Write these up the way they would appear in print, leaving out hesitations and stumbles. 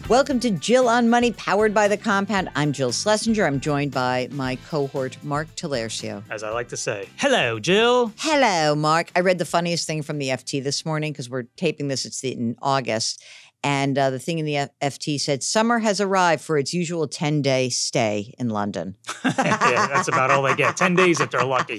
Welcome to Jill on Money, powered by The Compound. I'm Jill Schlesinger. I'm joined by my cohort, Mark Talercio. As I like to say, hello, Jill. Hello, Mark. I read the funniest thing from the FT this morning because we're taping this. It's in August. And the thing in the FT said, summer has arrived for its usual 10-day stay in London. Yeah, that's about all they get. 10 days if they're lucky.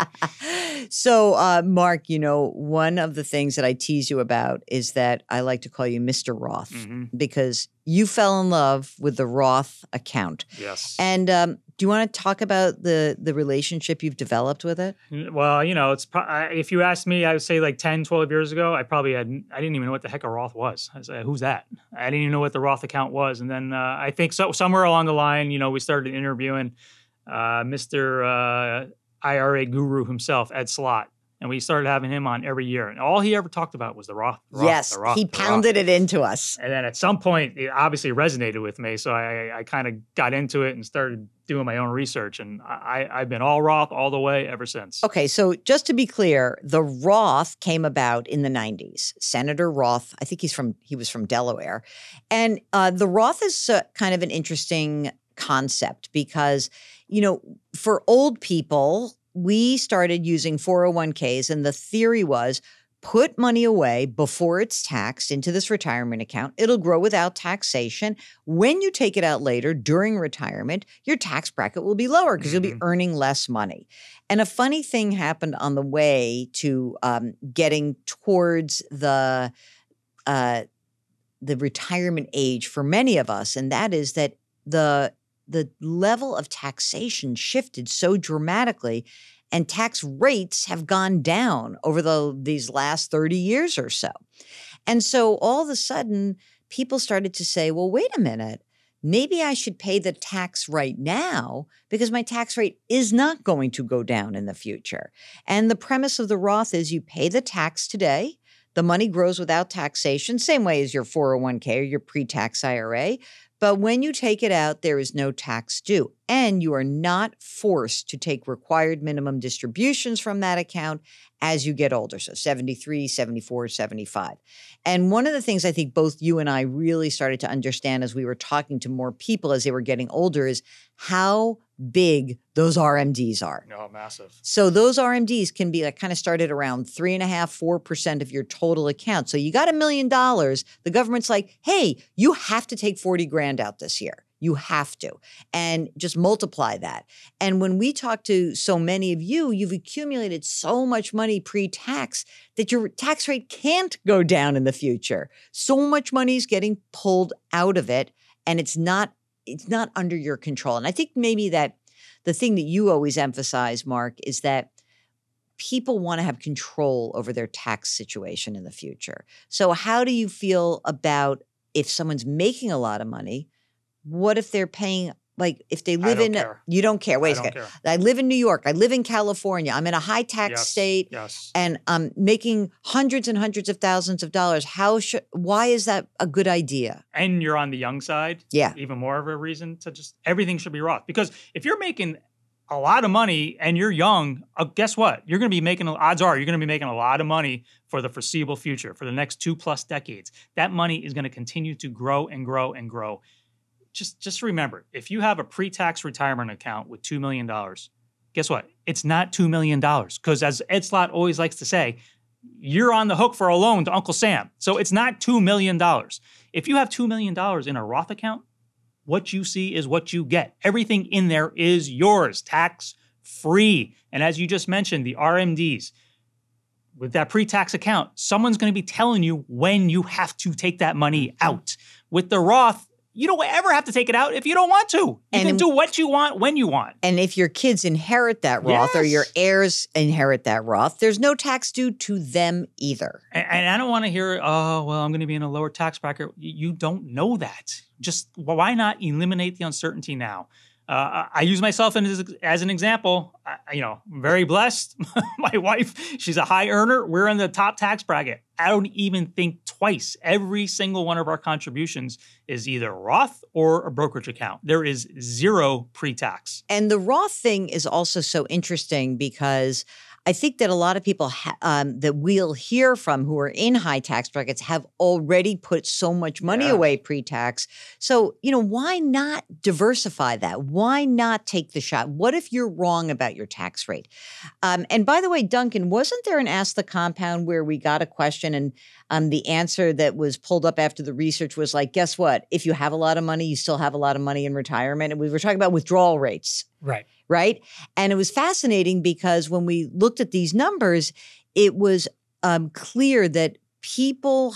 So, Mark, you know, one of the things that I tease you about is that I like to call you Mr. Roth because you fell in love with the Roth account. Yes. And do you want to talk about the relationship you've developed with it? Well, you know, it's if you asked me, I would say like 10, 12 years ago, I didn't even know what the heck a Roth was. I said, who's that? I didn't even know what the Roth account was. And then I think somewhere along the line, you know, we started interviewing Mr. IRA guru himself, Ed Slott. And we started having him on every year. And all he ever talked about was the Roth. Yes, he pounded it into us. And then at some point, it obviously resonated with me. So I kind of got into it and started doing my own research. And I've been all Roth all the way ever since. Okay, so just to be clear, the Roth came about in the 90s. Senator Roth, I think he was from Delaware. And the Roth is kind of an interesting concept because, you know, for old people, we started using 401ks, and the theory was put money away before it's taxed into this retirement account. It'll grow without taxation. When you take it out later during retirement, your tax bracket will be lower because you'll be earning less money. And a funny thing happened on the way to getting towards the retirement age for many of us, and that is that the level of taxation shifted so dramatically, and tax rates have gone down over these last 30 years or so. And so all of a sudden, people started to say, well, wait a minute, maybe I should pay the tax right now because my tax rate is not going to go down in the future. And the premise of the Roth is you pay the tax today. The money grows without taxation, same way as your 401k or your pre-tax IRA. But when you take it out, there is no tax due, and you are not forced to take required minimum distributions from that account as you get older, so 73, 74, 75. And one of the things I think both you and I really started to understand as we were talking to more people as they were getting older is how big those RMDs are. Oh, massive. So those RMDs can be like kind of started around 3.5%, 4% of your total account. So you got $1 million. The government's like, hey, you have to take 40 grand out this year. You have to. And just multiply that. And when we talk to so many of you, you've accumulated so much money pre-tax that your tax rate can't go down in the future. So much money is getting pulled out of it, and it's not under your control. And I think maybe that the thing that you always emphasize, Mark, is that people want to have control over their tax situation in the future. So how do you feel about if someone's making a lot of money? What if they're paying, like if they live in, you don't care. Wait a second. I live in New York. I live in California. I'm in a high tax state and I'm making hundreds and hundreds of thousands of dollars. Why is that a good idea? And you're on the young side. Yeah. Even more of a reason to just everything should be Roth. Because if you're making a lot of money and you're young, guess what? Odds are you're going to be making a lot of money for the foreseeable future, for the next 2+ decades. That money is going to continue to grow and grow and grow. Just remember, if you have a pre-tax retirement account with $2 million, guess what? It's not $2 million because as Ed Slott always likes to say, you're on the hook for a loan to Uncle Sam. So it's not $2 million. If you have $2 million in a Roth account, what you see is what you get. Everything in there is yours, tax-free. And as you just mentioned, the RMDs, with that pre-tax account, someone's going to be telling you when you have to take that money out. With the Roth, you don't ever have to take it out if you don't want to. You can do what you want when you want. And if your kids inherit that Roth or your heirs inherit that Roth, there's no tax due to them either. And I don't want to hear, oh, well, I'm going to be in a lower tax bracket. You don't know that. Just why not eliminate the uncertainty now? I use myself as an example. I'm very blessed. My wife, she's a high earner. We're in the top tax bracket. I don't even think twice. Every single one of our contributions is either Roth or a brokerage account. There is zero pre-tax. And the Roth thing is also so interesting because I think that a lot of people that we'll hear from who are in high tax brackets have already put so much money away pre-tax. So, why not diversify that? Why not take the shot? What if you're wrong about your tax rate? And by the way, Duncan, wasn't there an Ask the Compound where we got a question and the answer that was pulled up after the research was like, guess what? If you have a lot of money, you still have a lot of money in retirement. And we were talking about withdrawal rates. Right. And it was fascinating because when we looked at these numbers, it was clear that people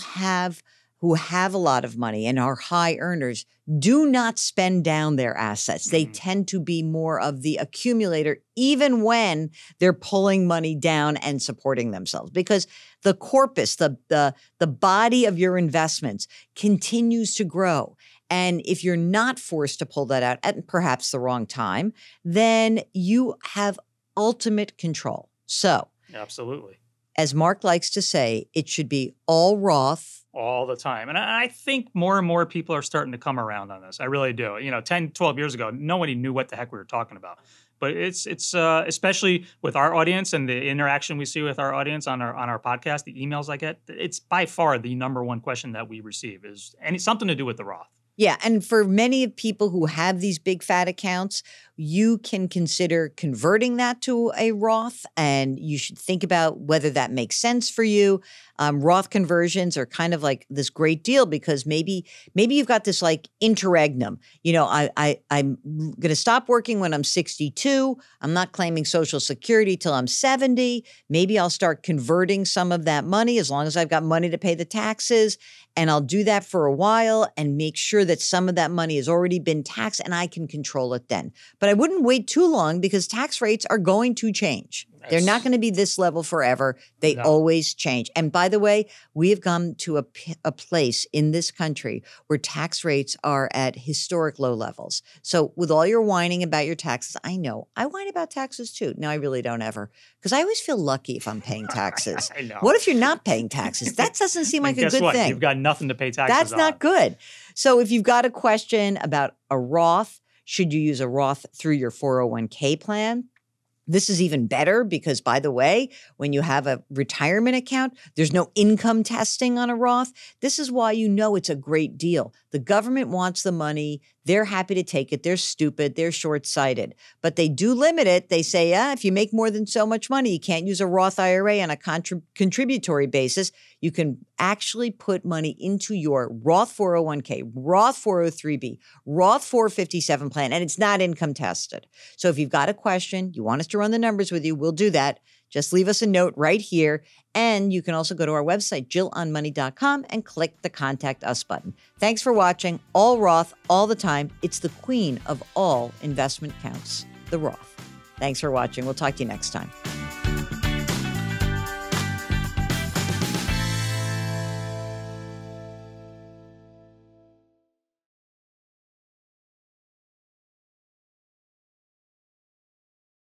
who have a lot of money and are high earners do not spend down their assets. They tend to be more of the accumulator, even when they're pulling money down and supporting themselves, because the corpus, the body of your investments continues to grow. And if you're not forced to pull that out at perhaps the wrong time, then you have ultimate control. So, absolutely. As Mark likes to say, it should be all Roth. All the time. And I think more and more people are starting to come around on this. I really do. 10, 12 years ago, nobody knew what the heck we were talking about. But it's especially with our audience and the interaction we see with our audience on our podcast, the emails I get, it's by far the number one question that we receive is something to do with the Roth. Yeah. And for many people who have these big fat accounts, you can consider converting that to a Roth, and you should think about whether that makes sense for you. Roth conversions are kind of like this great deal because maybe you've got this like interregnum. I'm going to stop working when I'm 62. I'm not claiming Social Security till I'm 70. Maybe I'll start converting some of that money as long as I've got money to pay the taxes. And I'll do that for a while and make sure that some of that money has already been taxed and I can control it then. But I wouldn't wait too long because tax rates are going to change. They're not going to be this level forever. They always change. And by the way, we have come to a place in this country where tax rates are at historic low levels. So with all your whining about your taxes, I know. I whine about taxes too. No, I really don't ever. Because I always feel lucky if I'm paying taxes. I know. What if you're not paying taxes? That doesn't seem like a good thing. You've got nothing to pay taxes That's not good. So if you've got a question about a Roth, should you use a Roth through your 401k plan? This is even better because, by the way, when you have a retirement account, there's no income testing on a Roth. This is why you know it's a great deal. The government wants the money. They're happy to take it. They're stupid. They're short-sighted. But they do limit it. They say, if you make more than so much money, you can't use a Roth IRA on a contributory basis. You can actually put money into your Roth 401k, Roth 403b, Roth 457 plan, and it's not income tested. So if you've got a question, you want us to run the numbers with you, we'll do that. Just leave us a note right here. And you can also go to our website, jillonmoney.com, and click the Contact Us button. Thanks for watching. All Roth, all the time. It's the queen of all investment accounts, the Roth. Thanks for watching. We'll talk to you next time.